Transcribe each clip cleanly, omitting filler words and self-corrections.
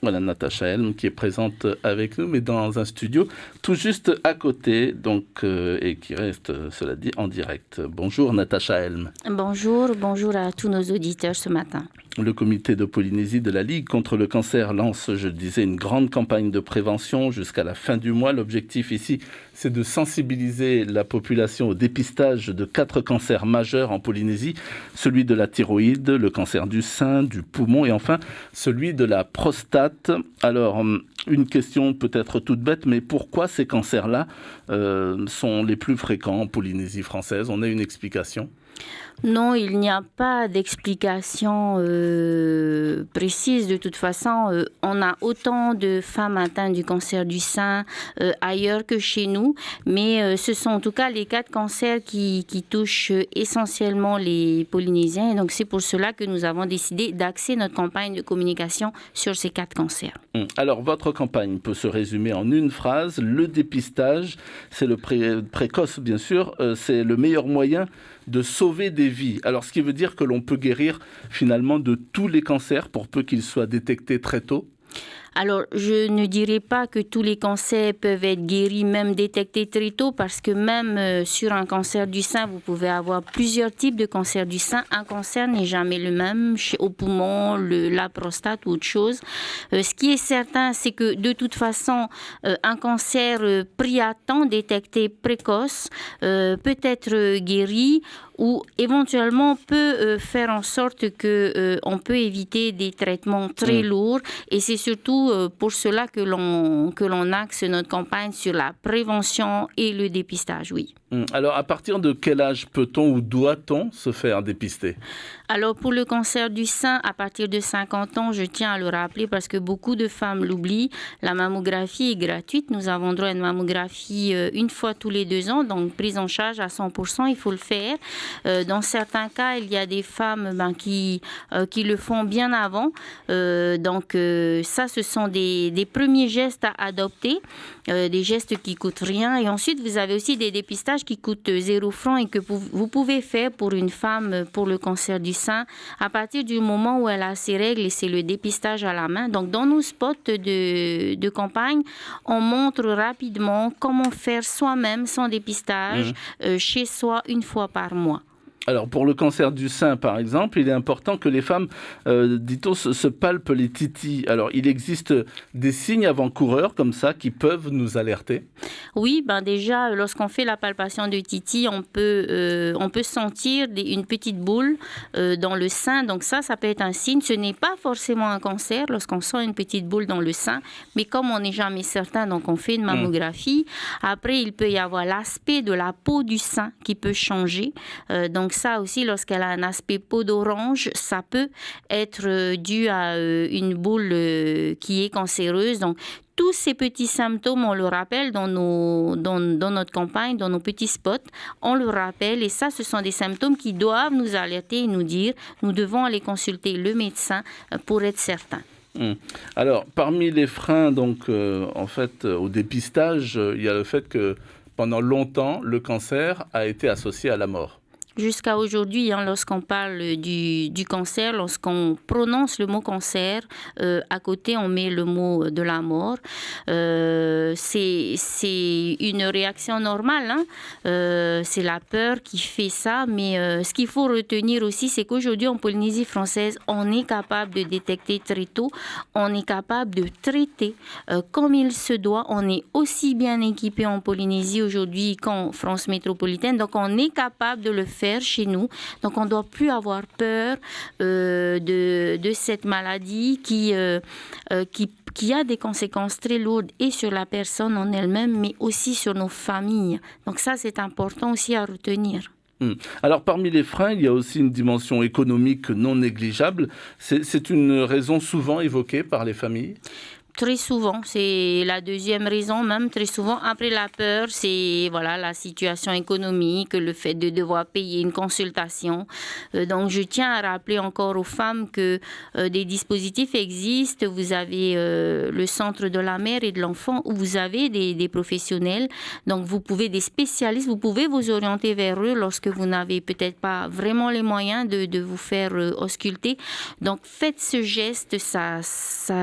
Voilà, Natacha Helm qui est présente avec nous, mais dans un studio tout juste à côté, donc, et qui reste, cela dit, en direct. Bonjour Natacha Helm. Bonjour à tous nos auditeurs ce matin. Le comité de Polynésie de la Ligue contre le cancer lance, je le disais, une grande campagne de prévention jusqu'à la fin du mois. L'objectif ici, c'est de sensibiliser la population au dépistage de 4 cancers majeurs en Polynésie. Celui de la thyroïde, le cancer du sein, du poumon et enfin celui de la prostate. Alors, une question peut-être toute bête, mais pourquoi ces cancers-là sont les plus fréquents en Polynésie française? On a une explication? Non, il n'y a pas d'explication précise. De toute façon, on a autant de femmes atteintes du cancer du sein ailleurs que chez nous, mais ce sont en tout cas les 4 cancers qui touchent essentiellement les Polynésiens. Et donc c'est pour cela que nous avons décidé d'axer notre campagne de communication sur ces 4 cancers. Alors votre campagne peut se résumer en une phrase. Le dépistage, c'est le précoce bien sûr, c'est le meilleur moyen de sauver des vies. Alors, ce qui veut dire que l'on peut guérir finalement de tous les cancers pour peu qu'ils soient détectés très tôt? Alors, je ne dirais pas que tous les cancers peuvent être guéris, même détectés très tôt, parce que même sur un cancer du sein, vous pouvez avoir plusieurs types de cancers du sein. Un cancer n'est jamais le même au poumon, la prostate ou autre chose. Ce qui est certain, c'est que de toute façon, un cancer pris à temps, détecté précoce, peut être guéri ou éventuellement peut faire en sorte qu'on peut éviter des traitements très lourds. Et c'est surtout pour cela que l'on axe notre campagne sur la prévention et le dépistage, oui. Alors, à partir de quel âge peut-on ou doit-on se faire dépister? Alors, pour le cancer du sein, à partir de 50 ans, je tiens à le rappeler parce que beaucoup de femmes l'oublient, la mammographie est gratuite. Nous avons droit à une mammographie une fois tous les 2 ans, donc prise en charge à 100%, il faut le faire. Dans certains cas, il y a des femmes qui le font bien avant. Donc, ça, ce sont des premiers gestes à adopter, des gestes qui coûtent rien. Et ensuite, vous avez aussi des dépistages qui coûtent 0 francs et que vous pouvez faire pour une femme pour le cancer du sein à partir du moment où elle a ses règles et c'est le dépistage à la main. Donc, dans nos spots de campagne, on montre rapidement comment faire soi-même son dépistage chez soi une fois par mois. Alors, pour le cancer du sein, par exemple, il est important que les femmes, dit-on, se palpent les titis. Alors, il existe des signes avant-coureurs comme ça qui peuvent nous alerter? Oui, déjà, lorsqu'on fait la palpation de titis, on peut sentir une petite boule dans le sein. Donc ça peut être un signe. Ce n'est pas forcément un cancer lorsqu'on sent une petite boule dans le sein. Mais comme on n'est jamais certain, donc on fait une mammographie. Après, il peut y avoir l'aspect de la peau du sein qui peut changer. Donc ça aussi, lorsqu'elle a un aspect peau d'orange, ça peut être dû à une boule qui est cancéreuse. Donc, tous ces petits symptômes, on le rappelle dans notre campagne, dans nos petits spots, on le rappelle et ça, ce sont des symptômes qui doivent nous alerter et nous dire nous devons aller consulter le médecin pour être certains. Alors, parmi les freins, donc, en fait, au dépistage, il y a le fait que pendant longtemps, le cancer a été associé à la mort. Jusqu'à aujourd'hui, lorsqu'on parle du cancer, lorsqu'on prononce le mot cancer, à côté, on met le mot de la mort. C'est une réaction normale. C'est la peur qui fait ça. Mais ce qu'il faut retenir aussi, c'est qu'aujourd'hui, en Polynésie française, on est capable de détecter très tôt. On est capable de traiter comme il se doit. On est aussi bien équipé en Polynésie aujourd'hui qu'en France métropolitaine. Donc, on est capable de le faire chez nous. Donc, on ne doit plus avoir peur de cette maladie qui a des conséquences très lourdes et sur la personne en elle-même, mais aussi sur nos familles. Donc ça, c'est important aussi à retenir. Alors, parmi les freins, il y a aussi une dimension économique non négligeable. C'est une raison souvent évoquée par les familles? Très souvent, c'est la deuxième raison, même très souvent. Après la peur, c'est la situation économique, le fait de devoir payer une consultation. Donc, je tiens à rappeler encore aux femmes que des dispositifs existent. Vous avez le centre de la mère et de l'enfant où vous avez des professionnels. Donc, des spécialistes, vous pouvez vous orienter vers eux lorsque vous n'avez peut-être pas vraiment les moyens de vous faire ausculter. Donc, faites ce geste, ça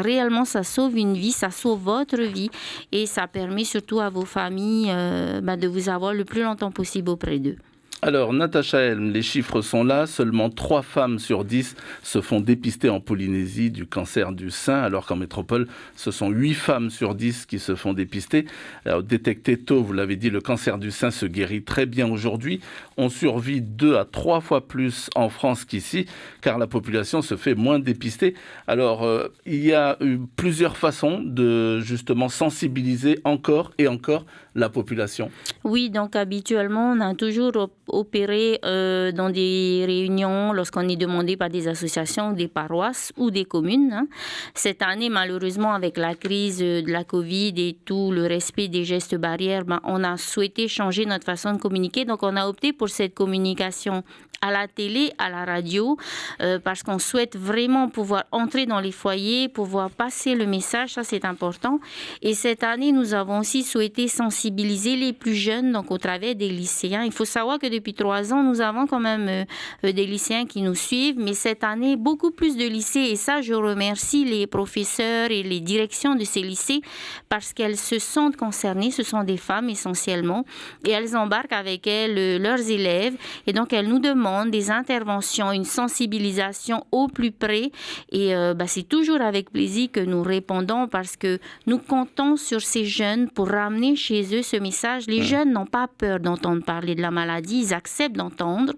réellement, ça sauve une vie, ça sauve votre vie et ça permet surtout à vos familles de vous avoir le plus longtemps possible auprès d'eux. Alors, Natacha Helm, les chiffres sont là. Seulement 3 femmes sur 10 se font dépister en Polynésie du cancer du sein, alors qu'en métropole, ce sont 8 femmes sur 10 qui se font dépister. Alors, détecté tôt, vous l'avez dit, le cancer du sein se guérit très bien aujourd'hui. On survit 2 à 3 fois plus en France qu'ici, car la population se fait moins dépister. Alors, il y a eu plusieurs façons de justement sensibiliser encore et encore la population. Oui, donc habituellement, on a toujours opéré dans des réunions lorsqu'on est demandé par des associations, des paroisses ou des communes. Cette année, malheureusement, avec la crise de la COVID et tout le respect des gestes barrières, on a souhaité changer notre façon de communiquer. Donc, on a opté pour cette communication à la télé, à la radio, parce qu'on souhaite vraiment pouvoir entrer dans les foyers, pouvoir passer le message, ça c'est important. Et cette année, nous avons aussi souhaité sensibiliser les plus jeunes, donc au travers des lycéens. Il faut savoir que depuis 3 ans, nous avons quand même des lycéens qui nous suivent, mais cette année, beaucoup plus de lycées. Et ça, je remercie les professeurs et les directions de ces lycées parce qu'elles se sentent concernées. Ce sont des femmes essentiellement. Et elles embarquent avec elles leurs élèves. Et donc, elles nous demandent des interventions, une sensibilisation au plus près. Et c'est toujours avec plaisir que nous répondons parce que nous comptons sur ces jeunes pour ramener chez eux ce message. Les jeunes n'ont pas peur d'entendre parler de la maladie, ils acceptent d'entendre.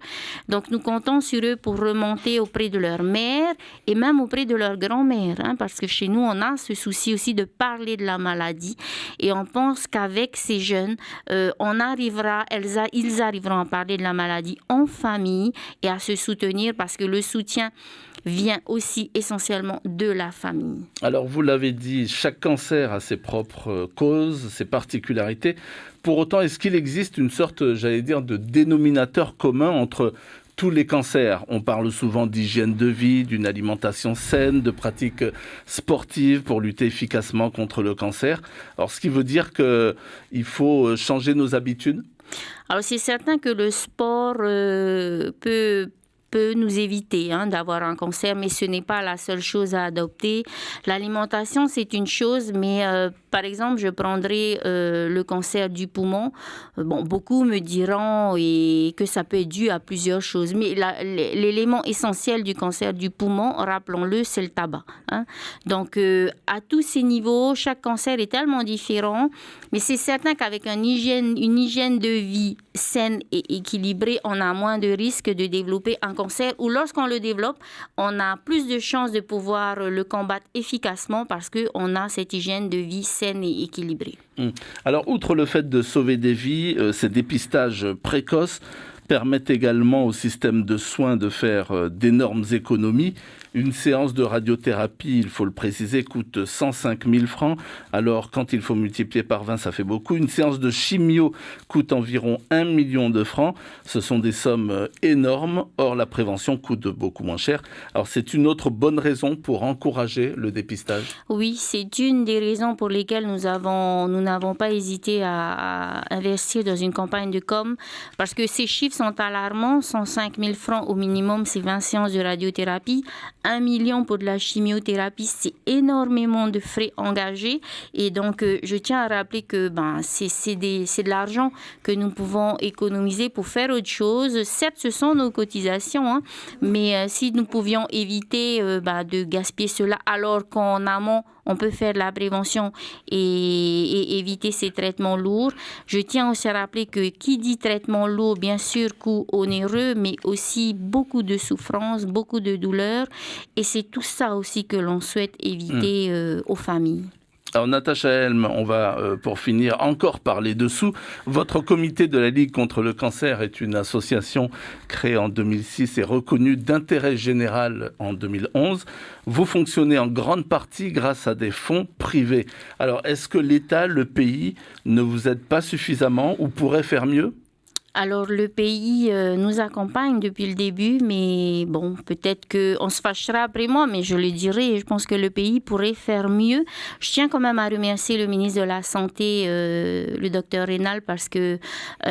Donc, nous comptons sur eux pour remonter auprès de leur mère et même auprès de leur grand-mère, parce que chez nous, on a ce souci aussi de parler de la maladie. Et on pense qu'avec ces jeunes, ils arriveront à parler de la maladie en famille et à se soutenir parce que le soutien vient aussi essentiellement de la famille. Alors, vous l'avez dit, chaque cancer a ses propres causes, ses particularités. Pour autant, est-ce qu'il existe une sorte, j'allais dire, de dénominateur commun entre tous les cancers? On parle souvent d'hygiène de vie, d'une alimentation saine, de pratiques sportives pour lutter efficacement contre le cancer. Alors, ce qui veut dire qu'il faut changer nos habitudes? Alors, c'est certain que le sport peut nous éviter d'avoir un cancer, mais ce n'est pas la seule chose à adopter. L'alimentation, c'est une chose, mais par exemple, je prendrai le cancer du poumon. Beaucoup me diront que ça peut être dû à plusieurs choses, mais l'élément essentiel du cancer du poumon, rappelons-le, c'est le tabac. Donc, à tous ces niveaux, chaque cancer est tellement différent, mais c'est certain qu'avec une hygiène de vie saine et équilibrée, on a moins de risques de développer un cancer ou lorsqu'on le développe, on a plus de chances de pouvoir le combattre efficacement parce qu'on a cette hygiène de vie saine et équilibrée. Alors, outre le fait de sauver des vies, ces dépistages précoces permettent également au système de soins de faire d'énormes économies. Une séance de radiothérapie, il faut le préciser, coûte 105 000 francs. Alors, quand il faut multiplier par 20, ça fait beaucoup. Une séance de chimio coûte environ 1 million de francs. Ce sont des sommes énormes. Or, la prévention coûte beaucoup moins cher. Alors, c'est une autre bonne raison pour encourager le dépistage. Oui, c'est une des raisons pour lesquelles nous n'avons pas hésité à investir dans une campagne de com. Parce que ces chiffres sont alarmants. 105 000 francs au minimum, c'est 20 séances de radiothérapie. 1 million pour de la chimiothérapie, c'est énormément de frais engagés. Et donc, je tiens à rappeler que c'est de l'argent que nous pouvons économiser pour faire autre chose. Certes, ce sont nos cotisations, mais si nous pouvions éviter de gaspiller cela alors qu'en amont, on peut faire de la prévention et éviter ces traitements lourds. Je tiens aussi à rappeler que qui dit traitement lourd, bien sûr, coût onéreux, mais aussi beaucoup de souffrance, beaucoup de douleur. Et c'est tout ça aussi que l'on souhaite éviter aux familles. Alors Natacha Helm, on va pour finir encore parler dessous. Votre comité de la Ligue contre le cancer est une association créée en 2006 et reconnue d'intérêt général en 2011. Vous fonctionnez en grande partie grâce à des fonds privés. Alors est-ce que l'État, le pays, ne vous aide pas suffisamment ou pourrait faire mieux ? Alors, le pays nous accompagne depuis le début, mais bon, peut-être qu'on se fâchera après moi, mais je le dirai, je pense que le pays pourrait faire mieux. Je tiens quand même à remercier le ministre de la Santé, le docteur Rénal, parce que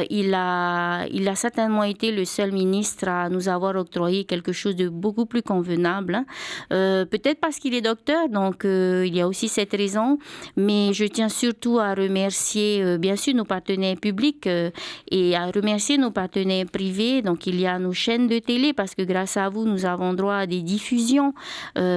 il a certainement été le seul ministre à nous avoir octroyé quelque chose de beaucoup plus convenable. Peut-être parce qu'il est docteur, donc il y a aussi cette raison, mais je tiens surtout à remercier, bien sûr, nos partenaires publics et à remercier nos partenaires privés. Donc, il y a nos chaînes de télé parce que grâce à vous, nous avons droit à des diffusions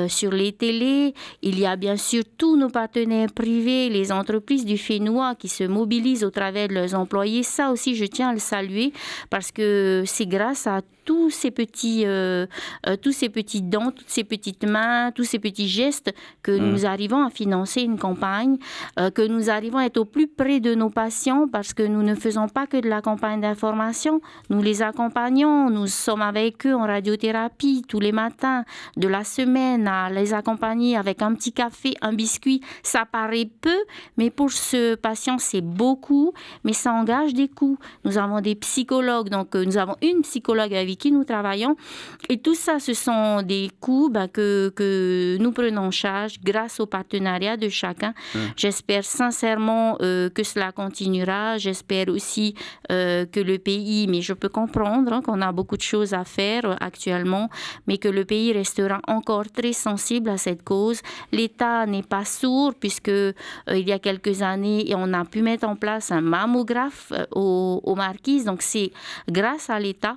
sur les télés. Il y a bien sûr tous nos partenaires privés, les entreprises du Fénois qui se mobilisent au travers de leurs employés. Ça aussi, je tiens à le saluer parce que c'est grâce à tous ces petits dons, toutes ces petites mains, tous ces petits gestes que nous arrivons à financer une campagne, que nous arrivons à être au plus près de nos patients parce que nous ne faisons pas que de la campagne d'information, nous les accompagnons, nous sommes avec eux en radiothérapie tous les matins de la semaine, à les accompagner avec un petit café, un biscuit. Ça paraît peu, mais pour ce patient, c'est beaucoup, mais ça engage des coûts. Nous avons des psychologues, donc nous avons une psychologue avec qui nous travaillons. Et tout ça, ce sont des coûts que nous prenons en charge grâce au partenariat de chacun. J'espère sincèrement que cela continuera. J'espère aussi que le pays, mais je peux comprendre qu'on a beaucoup de choses à faire actuellement, mais que le pays restera encore très sensible à cette cause. L'État n'est pas sourd puisque il y a quelques années, on a pu mettre en place un mammographe aux Marquises. Donc, c'est grâce à l'État.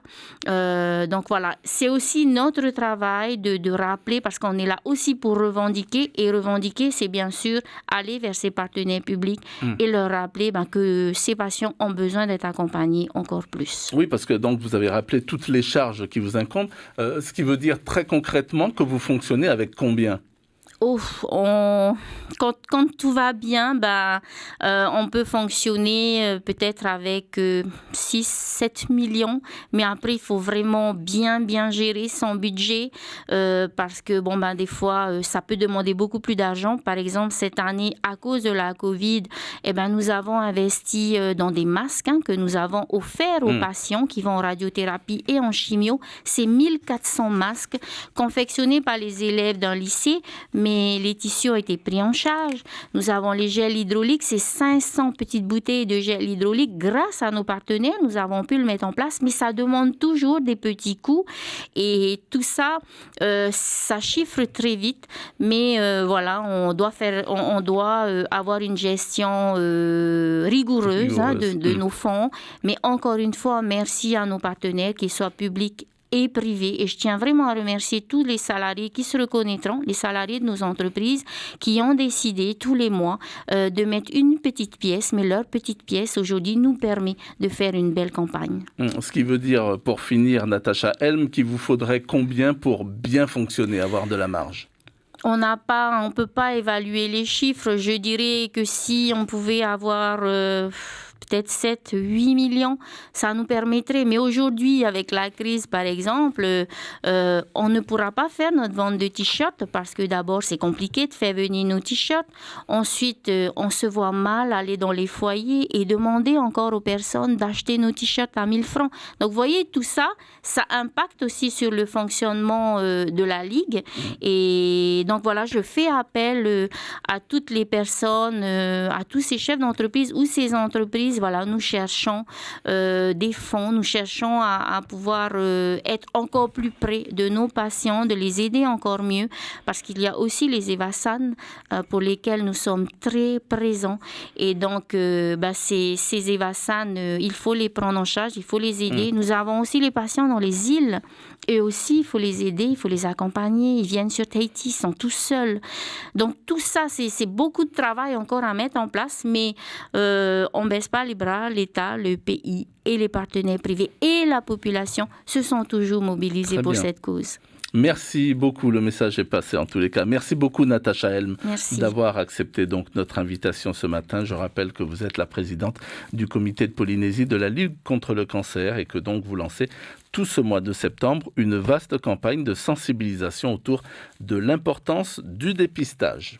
Donc voilà, c'est aussi notre travail de rappeler, parce qu'on est là aussi pour revendiquer, et revendiquer, c'est bien sûr aller vers ces partenaires publics et leur rappeler que ces patients ont besoin d'être accompagnés encore plus. Oui, parce que donc vous avez rappelé toutes les charges qui vous incombent, ce qui veut dire très concrètement que vous fonctionnez avec combien ? Quand tout va bien, on peut fonctionner peut-être avec 6-7 millions, mais après il faut vraiment bien gérer son budget parce que des fois ça peut demander beaucoup plus d'argent. Par exemple, cette année, à cause de la Covid, nous avons investi dans des masques que nous avons offerts aux patients qui vont en radiothérapie et en chimio. C'est 1400 masques confectionnés par les élèves d'un lycée, mais les tissus ont été pris en charge. Nous avons les gels hydrauliques, c'est 500 petites bouteilles de gel hydraulique. Grâce à nos partenaires, nous avons pu le mettre en place, mais ça demande toujours des petits coûts. Et tout ça, ça chiffre très vite. Mais voilà, on doit avoir une gestion rigoureuse de nos fonds. Mais encore une fois, merci à nos partenaires, qu'ils soient publics et privés. Et je tiens vraiment à remercier tous les salariés qui se reconnaîtront, les salariés de nos entreprises qui ont décidé tous les mois de mettre une petite pièce, mais leur petite pièce aujourd'hui nous permet de faire une belle campagne. Ce qui veut dire, pour finir, Natacha Helm, qu'il vous faudrait combien pour bien fonctionner, avoir de la marge ? On ne peut pas évaluer les chiffres. Je dirais que si on pouvait avoir peut-être 7-8 millions, ça nous permettrait. Mais aujourd'hui, avec la crise, par exemple, on ne pourra pas faire notre vente de t-shirts parce que d'abord, c'est compliqué de faire venir nos t-shirts. Ensuite, on se voit mal aller dans les foyers et demander encore aux personnes d'acheter nos t-shirts à 1000 francs. Donc, vous voyez, tout ça, ça impacte aussi sur le fonctionnement de la Ligue. Et donc, voilà, je fais appel à toutes les personnes, à tous ces chefs d'entreprise ou ces entreprises. Voilà, nous cherchons des fonds, nous cherchons à pouvoir être encore plus près de nos patients, de les aider encore mieux, parce qu'il y a aussi les Evassan pour lesquels nous sommes très présents. Et donc, ces Evassan, il faut les prendre en charge, il faut les aider. Nous avons aussi les patients dans les îles. Eux aussi, il faut les aider, il faut les accompagner. Ils viennent sur Tahiti, ils sont tous seuls. Donc, tout ça, c'est beaucoup de travail encore à mettre en place, mais on ne baisse pas les bras. L'État, le pays et les partenaires privés et la population se sont toujours mobilisés pour cette cause. Merci beaucoup, le message est passé en tous les cas. Merci beaucoup Natacha Helm d'avoir accepté donc notre invitation ce matin. Je rappelle que vous êtes la présidente du comité de Polynésie de la Ligue contre le cancer et que donc vous lancez tout ce mois de septembre une vaste campagne de sensibilisation autour de l'importance du dépistage.